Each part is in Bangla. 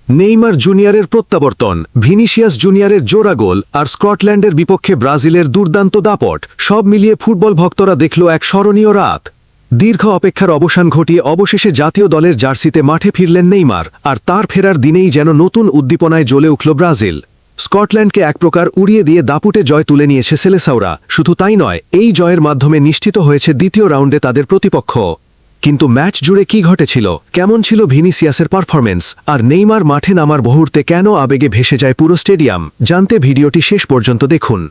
নেইমার জুনিয়রের প্রত্যাবর্তন, ভিনিসিয়াস জুনিয়রের জোড়া গোল আর স্কটল্যান্ডের বিপক্ষে ব্রাজিলের দুর্দান্ত দাপট সব মিলিয়ে ফুটবল ভক্তরা দেখল এক স্মরণীয় রাত। দীর্ঘ অপেক্ষার অবসান ঘটিয়ে অবশেষে জাতীয় দলের জার্সিতে মাঠে ফিরলেন নেইমার, আর তার ফেরার দিনেই যেন নতুন উদ্দীপনায় জ্বলে উঠল ব্রাজিল। স্কটল্যান্ডকে এক প্রকার উড়িয়ে দিয়ে দাপুটে জয় তুলে নিয়েছে সেলেসাওরা। শুধু তাই নয়, এই জয়ের মাধ্যমে নিশ্চিত হয়েছে দ্বিতীয় রাউন্ডে তাদের প্রতিপক্ষ। কিন্তু ম্যাচ জুড়ে কি ঘটেছিল, কেমন ছিল ভিনিসিয়াসের পারফরম্যান্স, আর নেইমার মাঠে নামার মুহূর্তে কেন আবেগে ভেসে যায় পুরো স্টেডিয়াম, জানতে ভিডিওটি শেষ পর্যন্ত দেখুন।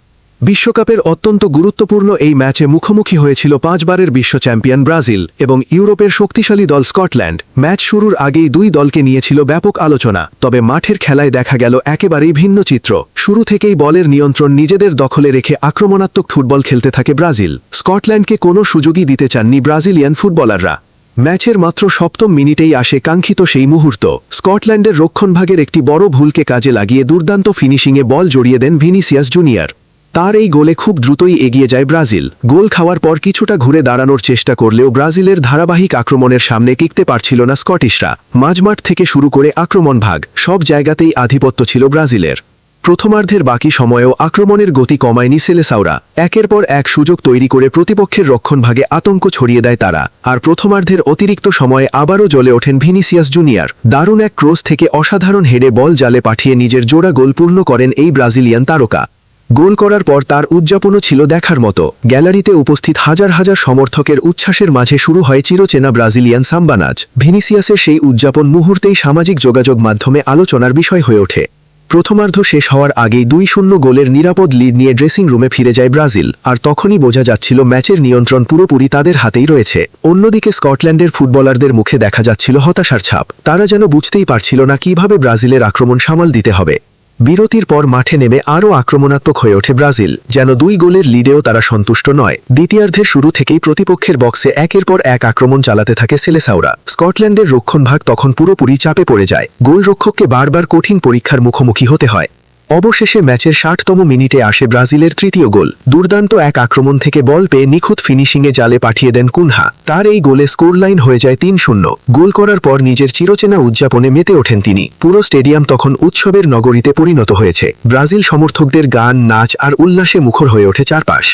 বিশ্বকাপের অত্যন্ত গুরুত্বপূর্ণ এই ম্যাচে মুখোমুখি হয়েছিল 5 বারের বিশ্ব চ্যাম্পিয়ন ব্রাজিল এবং ইউরোপের শক্তিশালী দল স্কটল্যান্ড। ম্যাচ শুরুর আগেই দুই দলকে নিয়েছিল ব্যাপক আলোচনা, তবে মাঠের খেলায় দেখা গেল একেবারেই ভিন্ন চিত্র। শুরু থেকেই বলের নিয়ন্ত্রণ নিজেদের দখলে রেখে আক্রমণাত্মক ফুটবল খেলতে থাকে ব্রাজিল। স্কটল্যান্ডকে কোনো সুযোগই দিতে চাননি ব্রাজিলিয়ান ফুটবলাররা। ম্যাচের মাত্র 7ম মিনিটেই আসে কাঙ্ক্ষিত সেই মুহূর্ত। স্কটল্যান্ডের রক্ষণভাগের একটি বড় ভুলকে কাজে লাগিয়ে দুর্দান্ত ফিনিশিংয়ে বল জড়িয়ে দেন ভিনিসিয়াস জুনিয়র। তার এই গোলে খুব দ্রুতই এগিয়ে যায় ব্রাজিল। গোল খাওয়ার পর কিছুটা ঘুরে দাঁড়ানোর চেষ্টা করলেও ব্রাজিলের ধারাবাহিক আক্রমণের সামনে টিকতে পারছিল না স্কটিশরা। মাঝমাঠ থেকে শুরু করে আক্রমণ ভাগ সব জায়গাতেই আধিপত্য ছিল ব্রাজিলের। প্রথমার্ধের বাকি সময়েও আক্রমণের গতি কমায়নি সেলেসাওরা। একের পর এক সুযোগ তৈরি করে প্রতিপক্ষের রক্ষণভাগে আতঙ্ক ছড়িয়ে দেয় তারা। আর প্রথমার্ধের অতিরিক্ত সময়ে আবারও জ্বলে ওঠেন ভিনিসিয়াস জুনিয়র। দারুণ এক ক্রস থেকে অসাধারণ হেডে বল জালে পাঠিয়ে নিজের জোড়া গোল পূর্ণ করেন এই ব্রাজিলিয়ান তারকা। গোল করার পর তার উদযাপনও ছিল দেখার মতো। গ্যালারিতে উপস্থিত হাজার হাজার সমর্থকের উচ্ছ্বাসের মাঝে শুরু হয় চিরচেনা ব্রাজিলিয়ান সাম্বা নাচ। ভিনিসিয়াসের সেই উদযাপন মুহূর্তেই সামাজিক যোগাযোগ মাধ্যমে আলোচনার বিষয় হয়ে ওঠে। প্রথমার্ধ শেষ হওয়ার আগেই 2-0 গোলের নিরাপদ লিড নিয়ে ড্রেসিং রুমে ফিরে যায় ব্রাজিল, আর তখনই বোঝা যাচ্ছিল ম্যাচের নিয়ন্ত্রণ পুরোপুরি তাদের হাতেই রয়েছে। অন্যদিকে স্কটল্যান্ডের ফুটবলারদের মুখে দেখা যাচ্ছিল হতাশার ছাপ। তারা যেন বুঝতেই পারছিল না কিভাবে ব্রাজিলের আক্রমণ সামাল দিতে হবে। বিরতির পর মাঠে নেমে আরও আক্রমণাত্মক হয়ে ওঠে ব্রাজিল। যেন 2 গোলের লিডেও তারা সন্তুষ্ট নয়। দ্বিতীয়ার্ধের শুরু থেকেই প্রতিপক্ষের বক্সে একের পর এক আক্রমণ চালাতে থাকে সেলেসাওরা। স্কটল্যান্ডের রক্ষণভাগ তখন পুরোপুরি চাপে পড়ে যায়। গোলরক্ষককে বারবার কঠিন পরীক্ষার মুখোমুখি হতে হয়। অবশেষে ম্যাচের 60তম মিনিটে আসে ব্রাজিলের তৃতীয় গোল। দুর্দান্ত এক আক্রমণ থেকে বল পেয়ে নিখুঁত ফিনিশিংয়ে জালে পাঠিয়ে দেন কুনহা। তার এই গোলে স্কোরলাইন হয়ে যায় 3-0। গোল করার পর নিজের চিরচেনা উদযাপনে মেতে ওঠেন তিনি। পুরো স্টেডিয়াম তখন উৎসবের নগরীতে পরিণত হয়েছে। ব্রাজিল সমর্থকদের গান, নাচ আর উল্লাসে মুখর হয়ে ওঠে চারপাশ।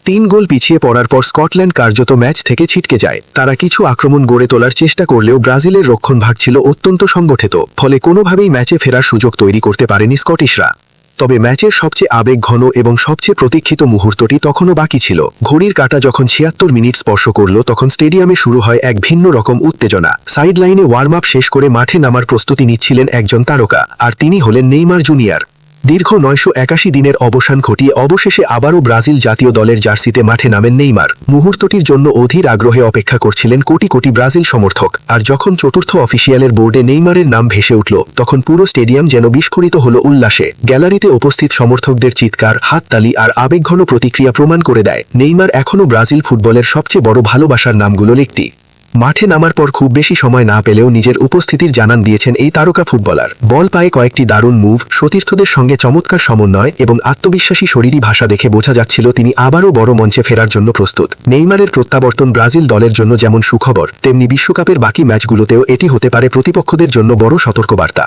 3 গোল পিছিয়ে পড়ার পর স্কটল্যান্ড কার্যত ম্যাচ থেকে ছিটকে যায়। তারা কিছু আক্রমণ গড়ে তোলার চেষ্টা করলেও ব্রাজিলের রক্ষণভাগ ছিল অত্যন্ত সংগঠিত, ফলে কোনোভাবেই ম্যাচে ফেরার সুযোগ তৈরি করতে পারেনি স্কটিশরা। তবে ম্যাচের সবচেয়ে আবেগঘন এবং সবচেয়ে প্রতীক্ষিত মুহূর্তটি তখনও বাকি ছিল। ঘড়ির কাঁটা যখন 76 মিনিট স্পর্শ করল, তখন স্টেডিয়ামে শুরু হয় এক ভিন্ন রকম উত্তেজনা। সাইড লাইনে ওয়ার্ম আপ শেষ করে মাঠে নামার প্রস্তুতি নিচ্ছিলেন একজন তারকা, আর তিনি হলেন নেইমার জুনিয়র। দীর্ঘ 981 দিনের অবসান ঘটিয়ে অবশেষে আবারও ব্রাজিল জাতীয় দলের জার্সিতে মাঠে নামেন নেইমার। মুহূর্তটির জন্য অধীর আগ্রহে অপেক্ষা করছিলেন কোটি কোটি ব্রাজিল সমর্থক। আর যখন চতুর্থ অফিসিয়ালের বোর্ডে নেইমারের নাম ভেসে উঠল, তখন পুরো স্টেডিয়াম যেন বিস্ফোরিত হল উল্লাসে। গ্যালারিতে উপস্থিত সমর্থকদের চিৎকার, হাততালি আর আবেগঘন প্রতিক্রিয়া প্রমাণ করে দেয় নেইমার এখনও ব্রাজিল ফুটবলের সবচেয়ে বড় ভালোবাসার নামগুলোর একটি। মাঠে নামার পর খুব বেশি সময় না পেলেও নিজের উপস্থিতির জানান দিয়েছেন এই তারকা ফুটবলার। বল পায়ে কয়েকটি দারুণ মুভ, সতীর্থদের সঙ্গে চমৎকার সমন্বয় এবং আত্মবিশ্বাসী শরীরী ভাষা দেখে বোঝা যাচ্ছিল তিনি আবারও বড় মঞ্চে ফেরার জন্য প্রস্তুত। নেইমারের প্রত্যাবর্তন ব্রাজিল দলের জন্য যেমন সুখবর, তেমনি বিশ্বকাপের বাকি ম্যাচগুলোতেও এটি হতে পারে প্রতিপক্ষদের জন্য বড় সতর্কবার্তা।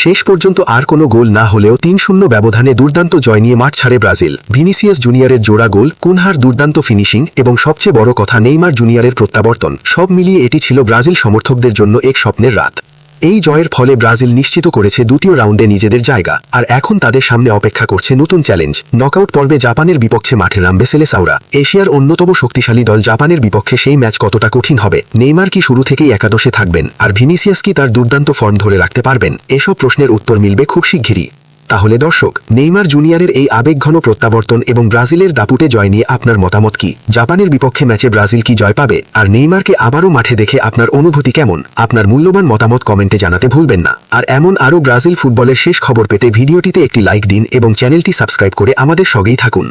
শেষ পর্যন্ত আর কোনো গোল না হলেও 3-0 ব্যবধানে দুর্দান্ত জয় নিয়ে মাঠ ছাড়ে ব্রাজিল। ভিনিসিয়াস জুনিয়রের জোড়া গোল, কুনহার দুর্দান্ত ফিনিশিং এবং সবচেয়ে বড় কথা নেইমার জুনিয়রের প্রত্যাবর্তন, সব মিলিয়ে এটি ছিল ব্রাজিল সমর্থকদের জন্য এক স্বপ্নের রাত। এই জয়ের ফলে ব্রাজিল নিশ্চিত করেছে দ্বিতীয় রাউন্ডে নিজেদের জায়গা, আর এখন তাদের সামনে অপেক্ষা করছে নতুন চ্যালেঞ্জ। নকআউট পর্বে জাপানের বিপক্ষে মাঠে নামবে সেলেসাওরা। এশিয়ার অন্যতম শক্তিশালী দল জাপানের বিপক্ষে সেই ম্যাচ কতটা কঠিন হবে? নেইমার কি শুরু থেকেই একাদশে থাকবেন, আর ভিনিসিয়াস কি তার দুর্দান্ত ফর্ম ধরে রাখতে পারবেন? এসব প্রশ্নের উত্তর মিলবে খুব শিগগিরই। তাহলে দর্শক, নেইমার জুনিয়রের এই আবেগঘন প্রত্যাবর্তন এবং ব্রাজিলের দাপুটে জয় নিয়ে আপনার মতামত কি? জাপানের বিপক্ষে ম্যাচে ব্রাজিল কি জয় পাবে? আর নেইমারকে আবারও মাঠে দেখে আপনার অনুভূতি কেমন? আপনার মূল্যবান মতামত কমেন্টে জানাতে ভুলবেন না। আর এমন আরও ব্রাজিল ফুটবলের শেষ খবর পেতে ভিডিওটিতে একটি লাইক দিন এবং চ্যানেলটি সাবস্ক্রাইব করে আমাদের সঙ্গেই থাকুন।